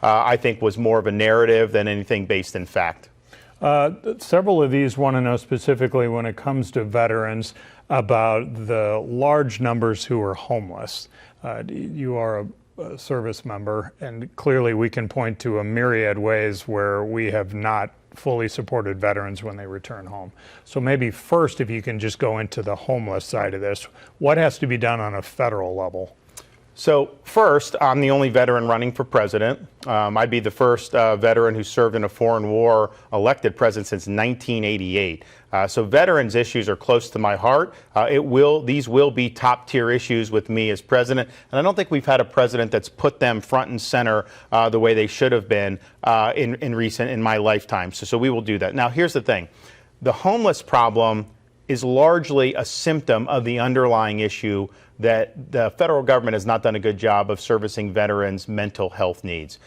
I think was more of a narrative than anything based in fact. Several of these want to know specifically when it comes to veterans about the large numbers who are homeless. You are a service member, and clearly we can point to a myriad ways where we have not fully supported veterans when they return home. So maybe first, if you can just go into the homeless side of this, what has to be done on a federal level? So first, I'm the only veteran running for president. I'd be the first veteran who served in a foreign war elected president since 1988. So veterans issues are close to my heart. These will be top tier issues with me as president. And I don't think we've had a president that's put them front and center the way they should have been in my lifetime. So we will do that. Now, here's the thing. The homeless problem is largely a symptom of the underlying issue that the federal government has not done a good job of servicing veterans' mental health needs.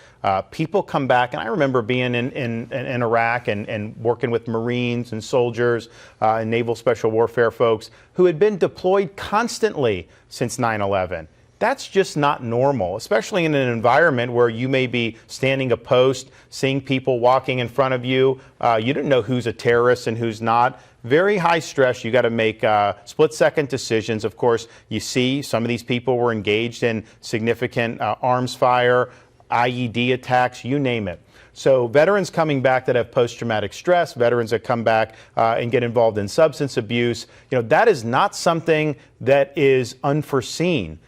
People come back, and I remember being in Iraq and working with Marines and soldiers and Naval Special Warfare folks who had been deployed constantly since 9/11. That's just not normal, especially in an environment where you may be standing a post, seeing people walking in front of you. You don't know who's a terrorist and who's not. Very high stress. You got to make split-second decisions. Of course, you see some of these people were engaged in significant arms fire, IED attacks, you name it. So veterans coming back that have post-traumatic stress, veterans that come back and get involved in substance abuse, that is not something that is unforeseen.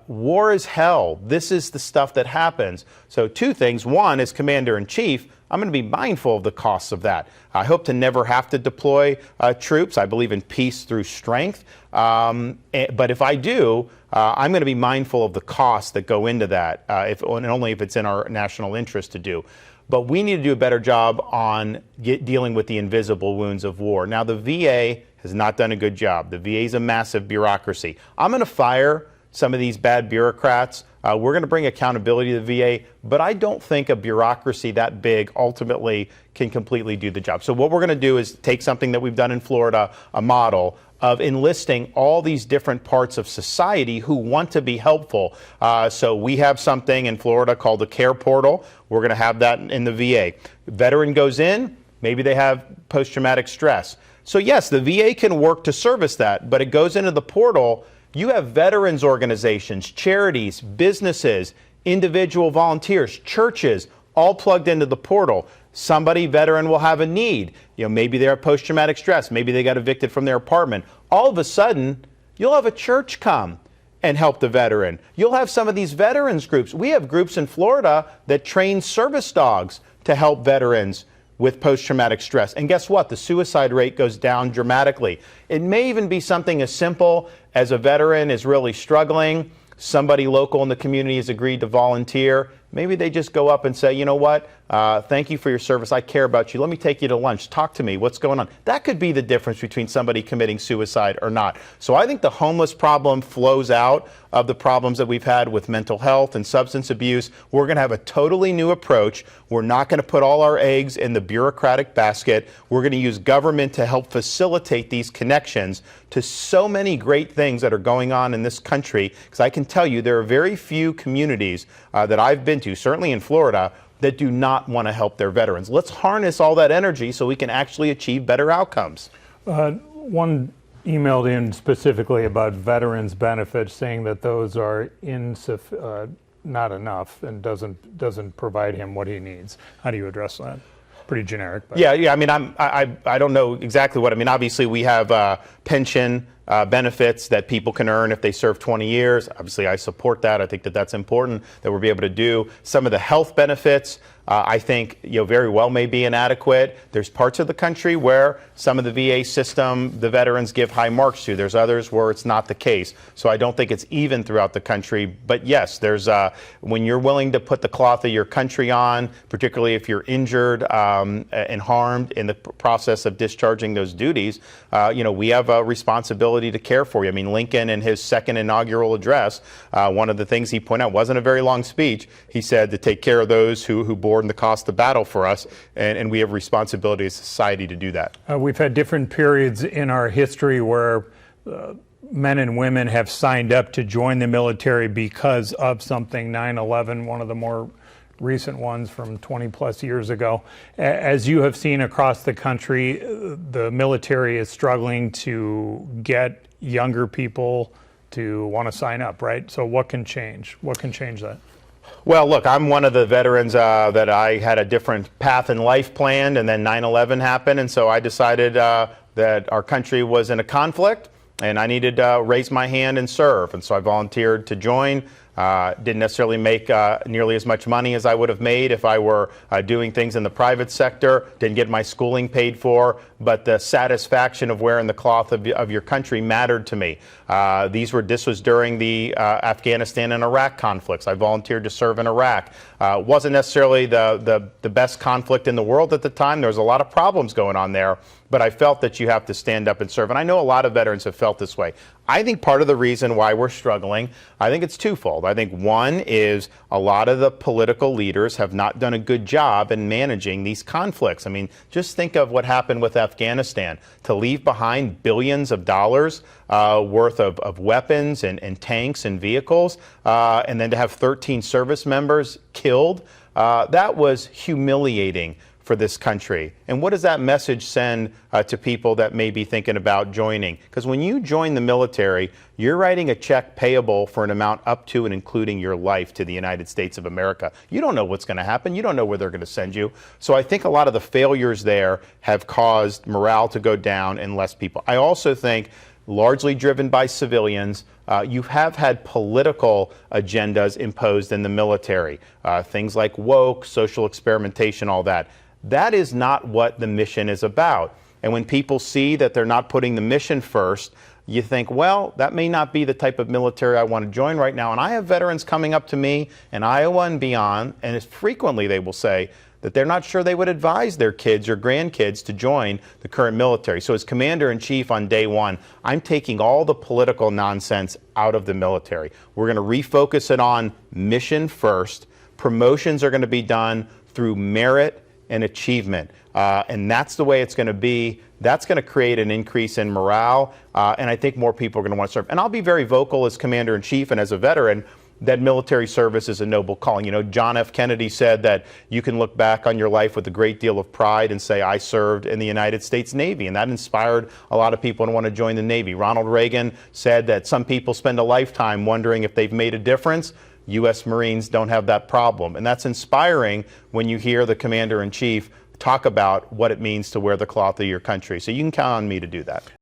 War is hell. This is the stuff that happens. So two things. One, as commander-in-chief, I'm going to be mindful of the costs of that. I hope to never have to deploy troops. I believe in peace through strength. But if I do, I'm going to be mindful of the costs that go into that, and only if it's in our national interest to do. But we need to do a better job on dealing with the invisible wounds of war. Now, the VA has not done a good job. The VA is a massive bureaucracy. I'm going to fire some of these bad bureaucrats. We're going to bring accountability to the VA, but I don't think a bureaucracy that big ultimately can completely do the job. So what we're going to do is take something that we've done in Florida, a model of enlisting all these different parts of society who want to be helpful. So we have something in Florida called the Care Portal. We're going to have that in the VA. The veteran goes in, maybe they have post-traumatic stress. So yes, the VA can work to service that, but it goes into the portal. You have veterans organizations, charities, businesses, individual volunteers, churches, all plugged into the portal. Somebody, veteran, will have a need. Maybe they have post-traumatic stress. Maybe they got evicted from their apartment. All of a sudden, you'll have a church come and help the veteran. You'll have some of these veterans groups. We have groups in Florida that train service dogs to help veterans with post-traumatic stress. And guess what? The suicide rate goes down dramatically. It may even be something as simple as a veteran is really struggling, somebody local in the community has agreed to volunteer. Maybe they just go up and say, you know what, thank you for your service. I care about you. Let me take you to lunch. Talk to me. What's going on? That could be the difference between somebody committing suicide or not. So I think the homeless problem flows out of the problems that we've had with mental health and substance abuse. We're going to have a totally new approach. We're not going to put all our eggs in the bureaucratic basket. We're going to use government to help facilitate these connections to so many great things that are going on in this country. Because I can tell you there are very few communities that I've been to, certainly in Florida, that do not want to help their veterans. Let's harness all that energy so we can actually achieve better outcomes. One emailed in specifically about veterans benefits, saying that those are not enough and doesn't provide him what he needs. How do you address that? Pretty generic. But. Yeah. I mean, I don't know exactly what. I mean, obviously we have pension benefits that people can earn if they serve 20 years. Obviously, I support that. I think that that's important that we'll be able to do. Some of the health benefits, I think, very well may be inadequate. There's parts of the country where some of the VA system, the veterans give high marks to. There's others where it's not the case. So I don't think it's even throughout the country. But yes, there's when you're willing to put the cloth of your country on, particularly if you're injured and harmed in the process of discharging those duties, we have a responsibility to care for you. I mean, Lincoln, in his second inaugural address, one of the things he pointed out, wasn't a very long speech. He said to take care of those who bore the cost of battle for us, and we have responsibility as a society to do that. We've had different periods in our history where men and women have signed up to join the military because of something. 9/11, one of the more recent ones from 20 plus years ago. As you have seen across the country, the military is struggling to get younger people to want to sign up, right? So what can change? What can change that? Well, look, I'm one of the veterans that I had a different path in life planned, and then 9/11 happened, and so I decided that our country was in a conflict, and I needed to raise my hand and serve, and so I volunteered to join. Didn't necessarily make nearly as much money as I would have made if I were doing things in the private sector. Didn't get my schooling paid for, but the satisfaction of wearing the cloth of your country mattered to me. This was during the Afghanistan and Iraq conflicts. I volunteered to serve in Iraq. Wasn't necessarily the best conflict in the world at the time. There was a lot of problems going on there, but I felt that you have to stand up and serve. And I know a lot of veterans have felt this way. I think part of the reason why we're struggling, I think it's twofold. I think one is a lot of the political leaders have not done a good job in managing these conflicts. I mean, just think of what happened with Afghanistan. To leave behind billions of dollars worth of weapons and tanks and vehicles, and then to have 13 service members killed, that was humiliating for this country. And what does that message send to people that may be thinking about joining? Because when you join the military, you're writing a check payable for an amount up to and including your life to the United States of America. You don't know what's going to happen. You don't know where they're going to send you. So I think a lot of the failures there have caused morale to go down and less people. I also think, largely driven by civilians, you have had political agendas imposed in the military. Things like woke, social experimentation, all that. That is not what the mission is about. And when people see that they're not putting the mission first, you think, well, that may not be the type of military I want to join right now. And I have veterans coming up to me in Iowa and beyond, and it's frequently they will say that they're not sure they would advise their kids or grandkids to join the current military. So as Commander-in-Chief on day one, I'm taking all the political nonsense out of the military. We're going to refocus it on mission first. Promotions are going to be done through merit and achievement. And that's the way it's going to be. That's going to create an increase in morale. And I think more people are going to want to serve. And I'll be very vocal as Commander-in-Chief and as a veteran that military service is a noble calling. You know, John F. Kennedy said that you can look back on your life with a great deal of pride and say, I served in the United States Navy. And that inspired a lot of people to want to join the Navy. Ronald Reagan said that some people spend a lifetime wondering if they've made a difference. U.S. Marines don't have that problem. And that's inspiring when you hear the Commander-in-Chief talk about what it means to wear the cloth of your country. So you can count on me to do that.